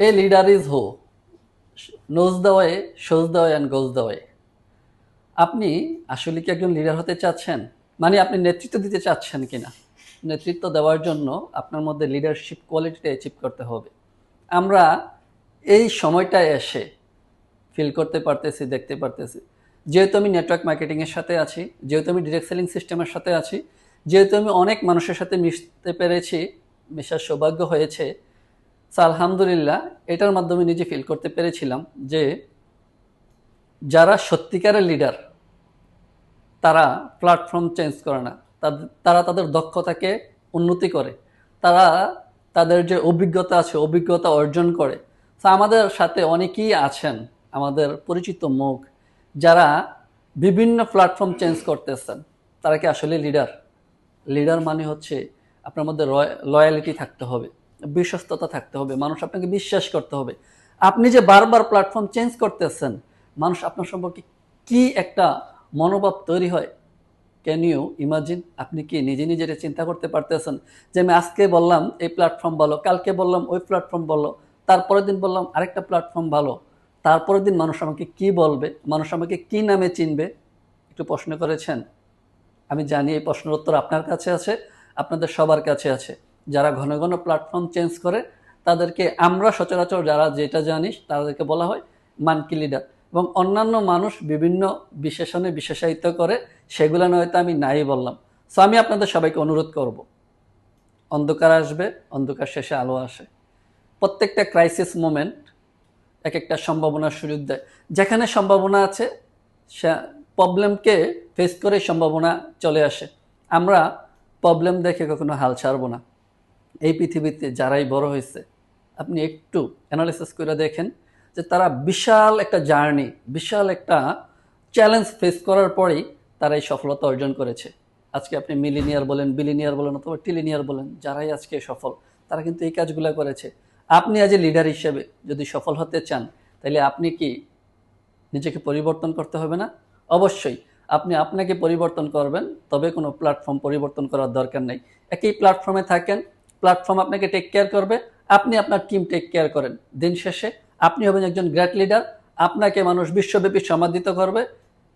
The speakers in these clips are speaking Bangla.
A leader is who knows the way, shows the way and goes the way. আপনি আসলে কি একজন লিডার হতে চাচ্ছেন? মানে আপনি নেতৃত্ব দিতে চাচ্ছেন কিনা? নেতৃত্ব দেওয়ার জন্য আপনার মধ্যে লিডারশিপ কোয়ালিটিটা অ্যাচিভ করতে হবে। আমরা এই সময়টায় এসে ফিল করতে পারতেছি, দেখতে পারতেছি, যেহেতু আমি নেটওয়ার্ক মার্কেটিংয়ের সাথে আছি, যেহেতু আমি ডিরেক্ট সেলিং সিস্টেমের সাথে আছি, যেহেতু আমি অনেক মানুষের সাথে মিশতে পেরেছি, মেশার সৌভাগ্য হয়েছে, আলহামদুলিল্লাহ এটার মাধ্যমে নিজে ফিল করতে পেরেছিলাম যে যারা সত্যিকারের লিডার তারা প্ল্যাটফর্ম চেঞ্জ করে না, তারা তাদের দক্ষতাকে উন্নতি করে, তারা তাদের যে অভিজ্ঞতা আছে অভিজ্ঞতা অর্জন করে। তো আমাদের সাথে অনেকেই আছেন আমাদের পরিচিত মুখ যারা বিভিন্ন প্ল্যাটফর্ম চেঞ্জ করতেছেন। তারা কি আসলে লিডার? লিডার মানে হচ্ছে আপনার মধ্যে লয়ালিটি থাকতে হবে, বিশ্বস্ততা থাকতে হবে, মানুষ আপনাকে বিশ্বাস করতে হবে। আপনি যে বারবার প্ল্যাটফর্ম চেঞ্জ করতেছেন, মানুষ আপনার সম্পর্কে কি একটা মনোভাব তৈরি হয়, ক্যান ইউ ইমাজিন? আপনি কি নিজে নিজের চিন্তা করতে পারতেছেন যে আমি আজকে বললাম এই প্ল্যাটফর্ম ভালো, কালকে বললাম ওই প্ল্যাটফর্ম ভালো, তারপরের দিন বললাম আরেকটা প্ল্যাটফর্ম ভালো, তারপরের দিন মানুষ আমাকে কি বলবে, মানুষ আমাকে কি নামে চিনবে? একটু প্রশ্ন করেছেন? আমি জানি এই প্রশ্নের উত্তর আপনার কাছে আছে, আপনাদের সবার কাছে আছে। যারা ঘন ঘন প্ল্যাটফর্ম চেঞ্জ করে তাদেরকে আমরা সচরাচর যারা যেটা জানিস তাদেরকে বলা হয় মানকি লিডার। এবং অন্যান্য মানুষ বিভিন্ন বিশেষণে বিশেষায়িত করে, সেগুলো নয়তো আমি নাই বললাম। সো আমি আপনাদের সবাইকে অনুরোধ করব, অন্ধকার আসবে, অন্ধকার শেষে আলো আসে। প্রত্যেকটা ক্রাইসিস মোমেন্ট এক একটা সম্ভাবনার সুযোগ দেয়। যেখানে সম্ভাবনা আছে সে প্রবলেমকে ফেস করে সম্ভাবনা চলে আসে। আমরা প্রবলেম দেখে কখনো হাল ছাড়বো না। এই পৃথিবীতে যারাই বড় হয়েছে আপনি একটু অ্যানালিসিস করে দেখেন যে তারা বিশাল একটা জার্নি, বিশাল একটা চ্যালেঞ্জ ফেস করার পরেই তারা এই সফলতা অর্জন করেছে। আজকে আপনি মিলিনিয়ার বলেন, বিলিনিয়ার বলেন অথবা টিলিনিয়ার বলেন, যারাই আজকে সফল তারা কিন্তু এই কাজগুলো করেছে। আপনি আজ লিডার হিসেবে যদি সফল হতে চান তাহলে আপনি কি নিজেকে পরিবর্তন করতে হবে না? অবশ্যই আপনি আপনাকে পরিবর্তন করবেন, তবে কোনো প্ল্যাটফর্ম পরিবর্তন করার দরকার নেই। একই প্ল্যাটফর্মে থাকেন, প্ল্যাটফর্ম আপনাকে টেক কেয়ার করবে, আপনি আপনার টিম টেক কেয়ার করেন। দিন শেষে আপনি হবেন একজন গ্রেট লিডার, আপনাকে মানুষ বিশ্বব্যাপী সমাদৃত করবে,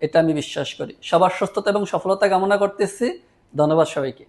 এটা আমি বিশ্বাস করি। সবার সুস্থতা এবং সফলতা কামনা করতেছি। ধন্যবাদ সবাইকে।